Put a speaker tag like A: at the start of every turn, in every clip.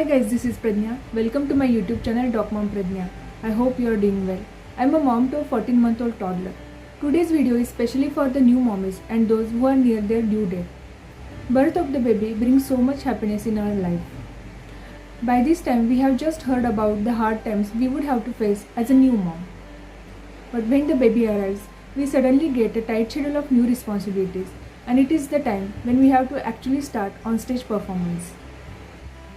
A: Hi guys, this is Pradnya. Welcome to my YouTube channel Doc Mom Pradnya. I hope you are doing well. I am a mom to a 14-month-old toddler. Today's video is specially for the new mommies and those who are near their due date. Birth of the baby brings so much happiness in our life. By this time we have just heard about the hard times we would have to face as a new mom. But when the baby arrives, we suddenly get a tight schedule of new responsibilities, and it is the time when we have to actually start on-stage performance.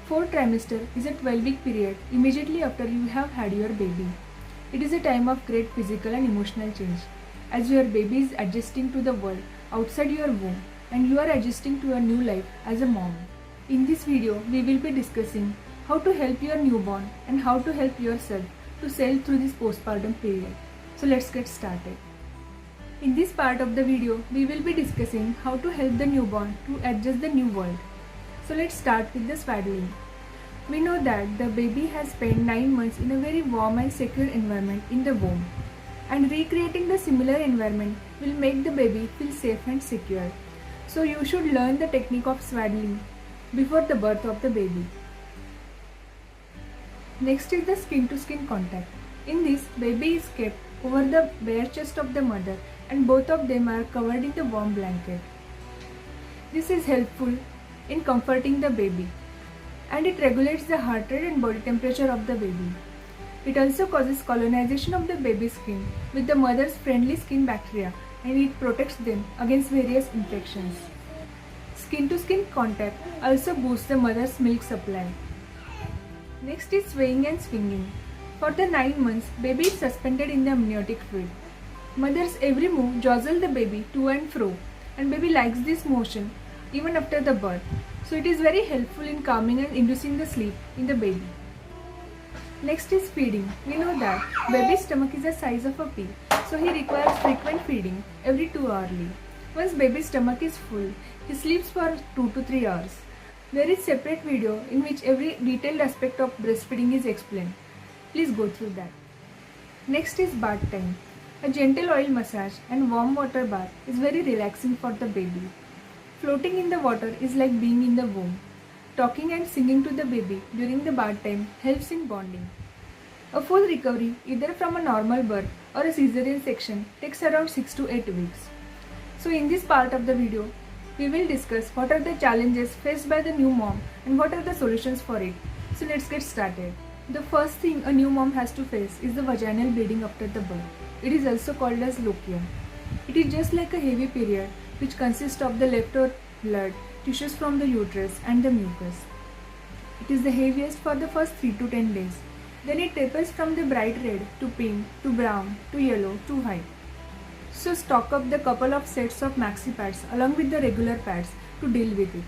A: Fourth trimester is a 12-week period immediately after you have had your baby. It is a time of great physical and emotional change, as your baby is adjusting to the world outside your womb and you are adjusting to your new life as a mom. In this video, we will be discussing how to help your newborn and how to help yourself to sail through this postpartum period. So let's get started. In this part of the video, we will be discussing how to help the newborn to adjust the new world. So let's start with the swaddling. We know that the baby has spent 9 months in a very warm and secure environment in the womb, and recreating the similar environment will make the baby feel safe and secure. So you should learn the technique of swaddling before the birth of the baby. Next is the skin to skin contact. In this, baby is kept over the bare chest of the mother and both of them are covered in the warm blanket. This is helpful in comforting the baby, and it regulates the heart rate and body temperature of the baby. It also causes colonization of the baby's skin with the mother's friendly skin bacteria, and it protects them against various infections. Skin to skin contact also boosts the mother's milk supply. Next is swaying and swinging. For the 9 months, baby is suspended in the amniotic fluid. Mother's every move jostles the baby to and fro, and baby likes this motion even after the birth. So it is very helpful in calming and inducing the sleep in the baby. Next is feeding. We know that baby's stomach is the size of a pea, so he requires frequent feeding every 2 hours. Once baby's stomach is full, he sleeps for 2 to 3 hours. There is separate video in which every detailed aspect of breastfeeding is explained. Please go through that. Next is bath time. A gentle oil massage and warm water bath is very relaxing for the baby. Floating in the water is like being in the womb. Talking and singing to the baby during the bath time helps in bonding. A full recovery either from a normal birth or a cesarean section takes around 6 to 8 weeks. So in this part of the video, we will discuss what are the challenges faced by the new mom and what are the solutions for it. So let's get started. The first thing a new mom has to face is the vaginal bleeding after the birth. It is also called as lochia. It is just like a heavy period which consists of the leftover blood, tissues from the uterus and the mucus. It is the heaviest for the first 3 to 10 days. Then it tapers from the bright red to pink to brown to yellow to white. So stock up the couple of sets of maxi pads along with the regular pads to deal with it.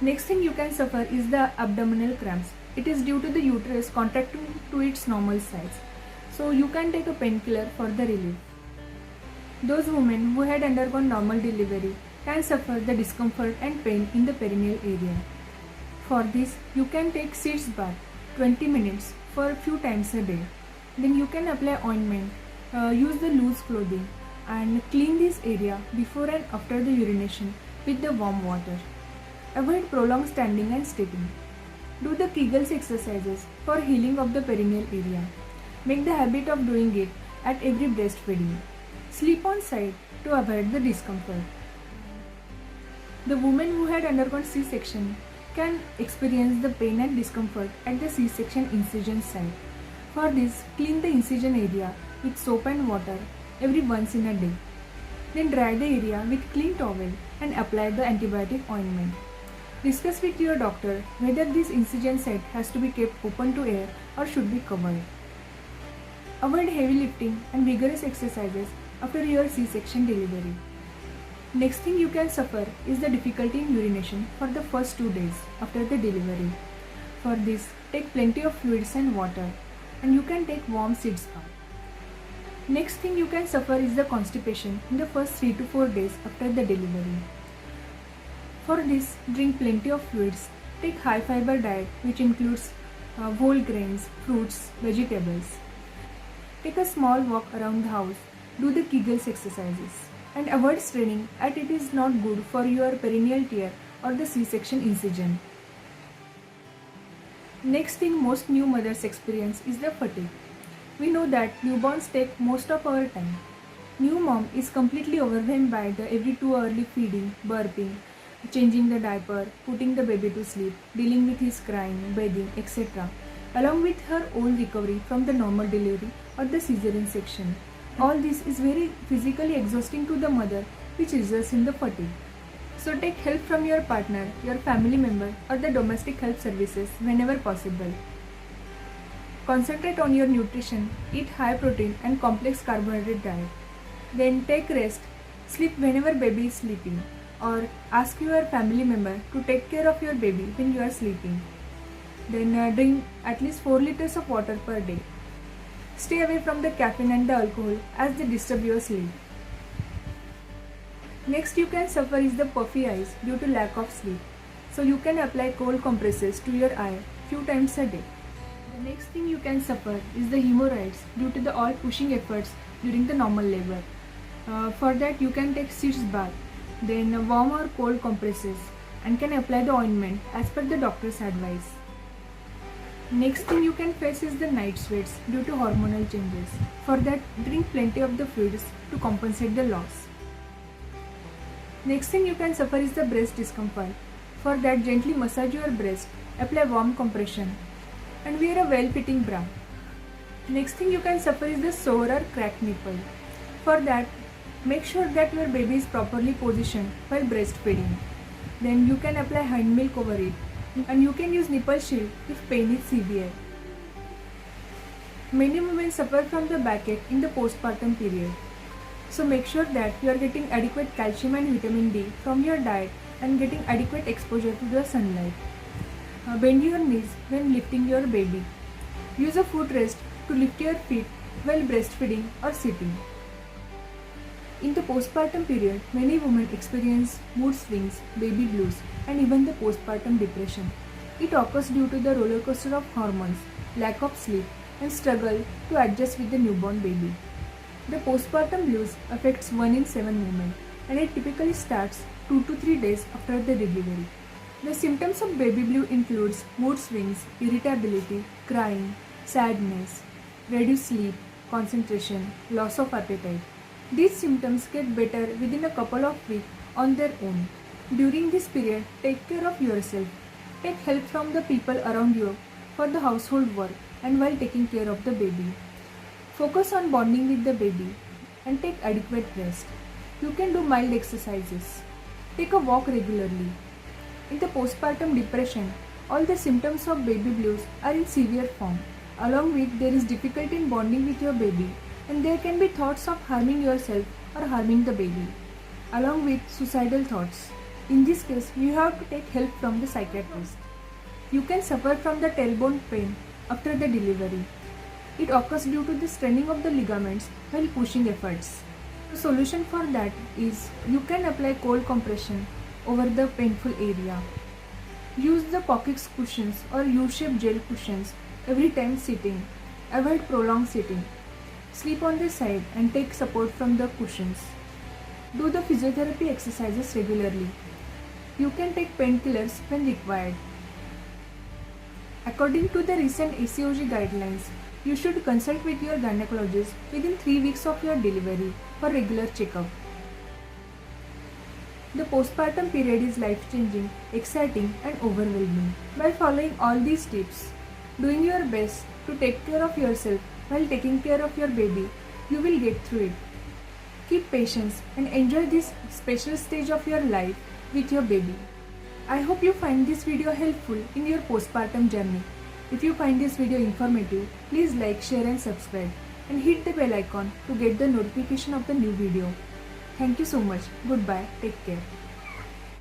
A: Next thing you can suffer is the abdominal cramps. It is due to the uterus contracting to its normal size. So you can take a painkiller for the relief. Those women who had undergone normal delivery can suffer the discomfort and pain in the perineal area. For this, you can take seeds bath 20 minutes for a few times a day. Then you can apply ointment, use the loose clothing and clean this area before and after the urination with the warm water. Avoid prolonged standing and sitting. Do the Kegels exercises for healing of the perineal area. Make the habit of doing it at every breastfeeding. Sleep on side to avoid the discomfort. The woman who had undergone C-section can experience the pain and discomfort at the C-section incision site. For this, clean the incision area with soap and water every once in a day. Then dry the area with clean towel and apply the antibiotic ointment. Discuss with your doctor whether this incision site has to be kept open to air or should be covered. Avoid heavy lifting and vigorous exercises after your C-section delivery. Next thing you can suffer is the difficulty in urination for the first 2 days after the delivery. For this, take plenty of fluids and water, and you can take warm seeds bath. Next thing you can suffer is the constipation in the first 3 to 4 days after the delivery. For this, drink plenty of fluids, take high fiber diet which includes whole grains, fruits, vegetables. Take a small walk around the house, do the Kegels exercises, and avoid straining as it is not good for your perineal tear or the C-section incision. Next thing most new mothers experience is the fatigue. We know that newborns take most of our time. New mom is completely overwhelmed by the every 2 hourly feeding, burping, changing the diaper, putting the baby to sleep, dealing with his crying, bathing, etc. Along with her own recovery from the normal delivery or the cesarean section. All this is very physically exhausting to the mother, which results in the fatigue. So take help from your partner, your family member or the domestic help services whenever possible. Concentrate on your nutrition, eat high protein and complex carbohydrate diet. Then take rest, sleep whenever baby is sleeping, or ask your family member to take care of your baby when you are sleeping. Then drink at least 4 liters of water per day. Stay away from the caffeine and the alcohol as they disturb your sleep. Next you can suffer is the puffy eyes due to lack of sleep. So you can apply cold compresses to your eye few times a day. The next thing you can suffer is the hemorrhoids due to the all pushing efforts during the normal labor. For that you can take sitz bath, then warm or cold compresses and can apply the ointment as per the doctor's advice. Next thing you can face is the night sweats due to hormonal changes. For that drink plenty of the fluids to compensate the loss. Next thing you can suffer is the breast discomfort. For that gently massage your breast, apply warm compression and wear a well-fitting bra. Next thing you can suffer is the sore or cracked nipple. For that, make sure that your baby is properly positioned while breastfeeding. Then you can apply hind milk over it and you can use nipple shield if pain is severe. Many women suffer from the backache in the postpartum period. So make sure that you are getting adequate calcium and vitamin D from your diet and getting adequate exposure to the sunlight. Bend your knees when lifting your baby. Use a footrest to lift your feet while breastfeeding or sitting. In the postpartum period, many women experience mood swings, baby blues, and even the postpartum depression. It occurs due to the roller coaster of hormones, lack of sleep, and struggle to adjust with the newborn baby. The postpartum blues affects 1 in 7 women and it typically starts 2 to 3 days after the delivery. The symptoms of baby blue includes mood swings, irritability, crying, sadness, reduced sleep, concentration, loss of appetite. These symptoms get better within a couple of weeks on their own. During this period, take care of yourself. Take help from the people around you for the household work and while taking care of the baby. Focus on bonding with the baby and take adequate rest. You can do mild exercises. Take a walk regularly. In the postpartum depression, all the symptoms of baby blues are in severe form. Along with there is difficulty in bonding with your baby and there can be thoughts of harming yourself or harming the baby. Along with suicidal thoughts. In this case, you have to take help from the psychiatrist. You can suffer from the tailbone pain after the delivery. It occurs due to the straining of the ligaments while pushing efforts. The solution for that is you can apply cold compression over the painful area. Use the pocket cushions or U-shaped gel cushions every time sitting. Avoid prolonged sitting. Sleep on the side and take support from the cushions. Do the physiotherapy exercises regularly. You can take painkillers when required. According to the recent ACOG guidelines, you should consult with your gynecologist within 3 weeks of your delivery for regular checkup. The postpartum period is life-changing, exciting and overwhelming. By following all these tips, doing your best to take care of yourself while taking care of your baby, you will get through it. Keep patience and enjoy this special stage of your life with your baby. I hope you find this video helpful in your postpartum journey. If you find this video informative, please like, share and subscribe and hit the bell icon to get the notification of the new video. Thank you so much. Goodbye. Take care.